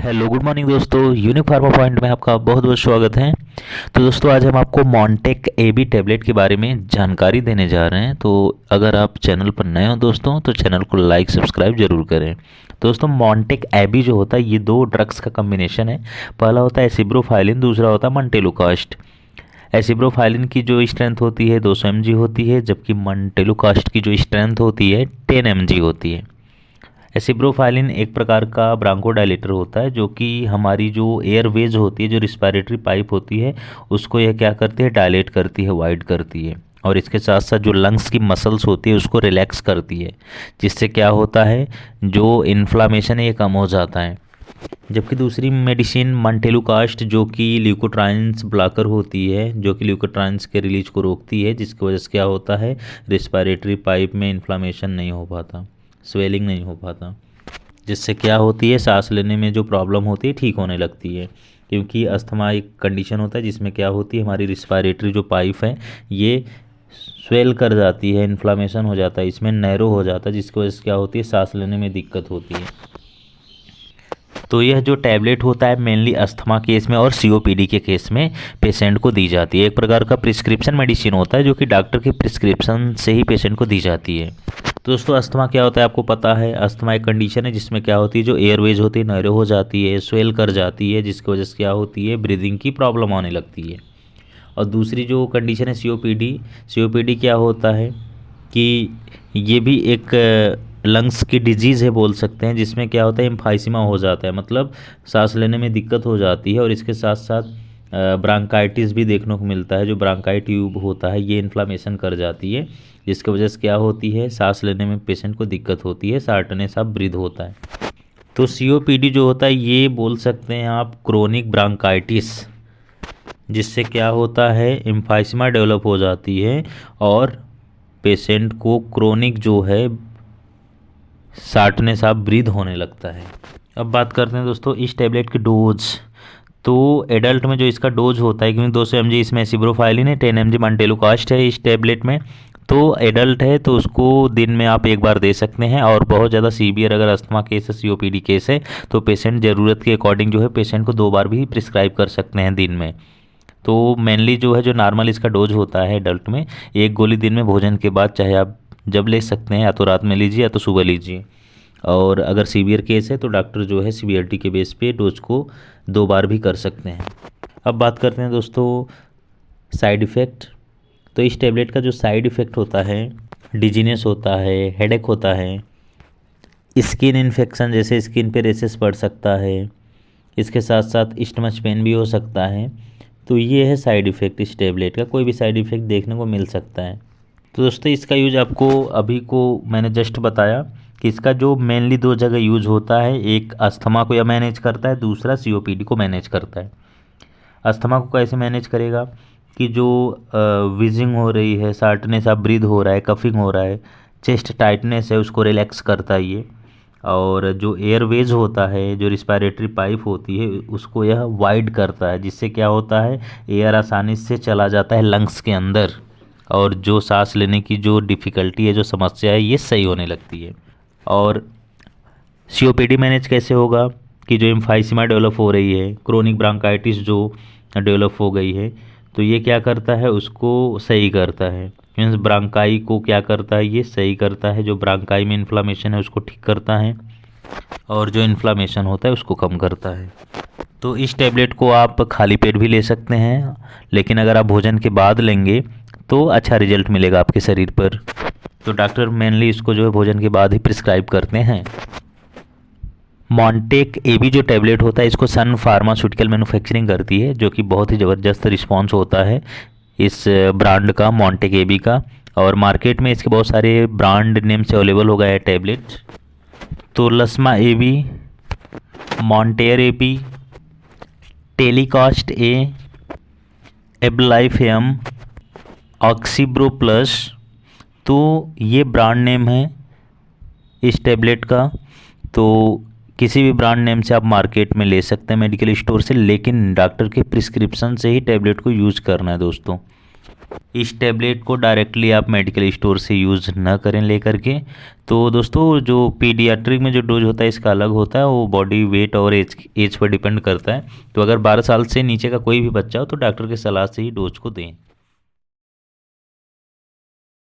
Hello good morning दोस्तों, unique pharma point में आपका बहुत बहुत स्वागत है। तो दोस्तों आज हम आपको मॉन्टेक एबी टैबलेट के बारे में जानकारी देने जा रहे हैं। तो अगर आप चैनल पर नए हो दोस्तों तो चैनल को लाइक सब्सक्राइब जरूर करें। दोस्तों मॉन्टेक एबी जो होता है ये दो ड्रग्स का कम्बिनेशन है। पहला होता है एसिब्रोफाइलिन, दूसरा होता है मंटेलुकास्ट। एसिब्रोफाइलिन की जो स्ट्रेंथ होती है 200 mg होती है, जबकि मंटेलुकास्ट की जो स्ट्रेंथ होती है 10 mg होती है। एसिब्रोफाइलिन एक प्रकार का ब्रांकोडायलेटर होता है जो कि हमारी जो एयरवेज होती है, जो रिस्पायरेटरी पाइप होती है, उसको यह क्या करती है, डायलेट करती है, वाइड करती है। और इसके साथ साथ जो लंग्स की मसल्स होती है उसको रिलैक्स करती है, जिससे क्या होता है, जो इन्फ्लामेशन है ये कम हो जाता है। जबकि दूसरी मेडिसिन मंटेलुकास्ट जो कि ल्यूकोट्राइन्स ब्लॉकर होती है, जो कि ल्यूकोट्राइन्स के रिलीज को रोकती है, जिसकी वजह से क्या होता है, रिस्पायरेटरी पाइप में इन्फ्लामेशन नहीं हो पाता, स्वेलिंग नहीं हो पाता, जिससे क्या होती है, सांस लेने में जो प्रॉब्लम होती है ठीक होने लगती है। क्योंकि अस्थमा एक कंडीशन होता है जिसमें क्या होती है, हमारी रिस्पायरेटरी जो पाइप है ये स्वेल कर जाती है, इन्फ्लामेशन हो जाता है, इसमें नैरो हो जाता है, जिसकी वजह से क्या होती है, सांस लेने में दिक्कत होती है। तो यह जो टैबलेट होता है मेनली अस्थमा केस में और सीओपीडी के केस में पेशेंट को दी जाती है। एक प्रकार का प्रिस्क्रिप्शन मेडिसिन होता है जो कि डॉक्टर के प्रिस्क्रिप्शन से ही पेशेंट को दी जाती है। तो दोस्तों अस्थमा क्या होता है आपको पता है। अस्थमा एक कंडीशन है जिसमें क्या होती है, जो एयरवेज होती है नैरो हो जाती है, स्वेल कर जाती है, जिसकी वजह से क्या होती है, ब्रीदिंग की प्रॉब्लम आने लगती है। और दूसरी जो कंडीशन है सीओपीडी, सीओपीडी क्या होता है कि ये भी एक लंग्स की डिजीज़ है बोल सकते हैं, जिसमें क्या होता है, एम्फाइसीमा हो जाता है, मतलब सांस लेने में दिक्कत हो जाती है। और इसके साथ साथ ब्रांकाइटिस भी देखने को मिलता है। जो ब्रांकाई ट्यूब होता है ये इन्फ्लामेशन कर जाती है, जिसकी वजह से क्या होती है, सांस लेने में पेशेंट को दिक्कत होती है, शार्टनेस ऑफ ब्रीथ होता है। तो सीओपीडी जो होता है ये बोल सकते हैं आप क्रोनिक ब्रांकाइटिस, जिससे क्या होता है, एम्फाइसीमा डेवलप हो जाती है और पेशेंट को क्रोनिक जो है शार्टनेस ऑफ ब्रीथ होने लगता है। अब बात करते हैं दोस्तों इस टैबलेट की डोज। तो एडल्ट में जो इसका डोज होता है, क्योंकि 200 mg इसमें एसिब्रोफाइलिन है, 10 mg मंटेलुकास्ट है इस टैबलेट में, तो एडल्ट है तो उसको दिन में आप एक बार दे सकते हैं। और बहुत ज़्यादा सीवियर अगर अस्थमा केस है, सीओपीडी केस है, तो पेशेंट ज़रूरत के अकॉर्डिंग जो है पेशेंट को 2 बार भी प्रिस्क्राइब कर सकते हैं दिन में। तो मेनली जो है, जो नॉर्मल इसका डोज होता है एडल्ट में, एक गोली दिन में भोजन के बाद चाहे आप जब ले सकते हैं, या तो रात में लीजिए या तो सुबह लीजिए। और अगर सीवियर केस है तो डॉक्टर जो है सीवियरिटी के बेस पे डोज को 2 बार भी कर सकते हैं। अब बात करते हैं दोस्तों साइड इफ़ेक्ट। तो इस टैबलेट का जो साइड इफ़ेक्ट होता है, डिजीनेस होता है, हेडेक होता है, स्किन इन्फेक्शन जैसे स्किन पे रेसेस पड़ सकता है, इसके साथ साथ स्टमच पेन भी हो सकता है। तो ये है साइड इफ़ेक्ट इस टैबलेट का, कोई भी साइड इफ़ेक्ट देखने को मिल सकता है। तो दोस्तों इसका यूज आपको अभी को मैंने जस्ट बताया कि इसका जो मेनली 2 जगह यूज होता है, एक अस्थमा को यह मैनेज करता है, दूसरा सीओपीडी को मैनेज करता है। अस्थमा को कैसे मैनेज करेगा कि जो विजिंग हो रही है, शार्टनेस ऑफ ब्रीथ हो रहा है, कफिंग हो रहा है, चेस्ट टाइटनेस है, उसको रिलैक्स करता है ये। और जो एयरवेज होता है, जो रिस्पायरेटरी पाइप होती है, उसको यह वाइड करता है, जिससे क्या होता है, एयर आसानी से चला जाता है लंग्स के अंदर, और जो सांस लेने की जो डिफ़िकल्टी है, जो समस्या है, ये सही होने लगती है। और सीओपीडी मैनेज कैसे होगा कि जो एम्फाइसीमा डेवलप हो रही है, क्रोनिक ब्रांकाइटिस जो डेवलप हो गई है, तो ये क्या करता है, उसको सही करता है। मीन्स ब्रांकाई को क्या करता है, ये सही करता है। जो ब्रांकाई में इन्फ्लामेशन है उसको ठीक करता है, और जो इन्फ्लामेशन होता है उसको कम करता है। तो इस टैबलेट को आप खाली पेट भी ले सकते हैं, लेकिन अगर आप भोजन के बाद लेंगे तो अच्छा रिजल्ट मिलेगा आपके शरीर पर। तो डॉक्टर मेनली इसको जो है भोजन के बाद ही प्रिस्क्राइब करते हैं। मॉन्टेक एबी जो टैबलेट होता है, इसको सन फार्मास्यूटिकल मैन्युफैक्चरिंग करती है, जो कि बहुत ही ज़बरदस्त रिस्पांस होता है इस ब्रांड का, मॉन्टेक एबी का। और मार्केट में इसके बहुत सारे ब्रांड नेम से अवेलेबल हो गया है टैबलेट। तो लस्मा एबी, मॉन्टेयर एबी, टेलीकास्ट ए, एबलाइफ एम, ऑक्सीब्रो प्लस, तो ये ब्रांड नेम है इस टैबलेट का। तो किसी भी ब्रांड नेम से आप मार्केट में ले सकते हैं मेडिकल स्टोर से, लेकिन डॉक्टर के प्रिस्क्रिप्शन से ही टैबलेट को यूज़ करना है दोस्तों। इस टैबलेट को डायरेक्टली आप मेडिकल स्टोर से यूज़ ना करें लेकर के। तो दोस्तों जो पीडियाट्रिक में जो डोज होता है इसका अलग होता है, वो बॉडी वेट और एज पर डिपेंड करता है। तो अगर 12 साल से नीचे का कोई भी बच्चा हो तो डॉक्टर की सलाह से ही डोज को दें।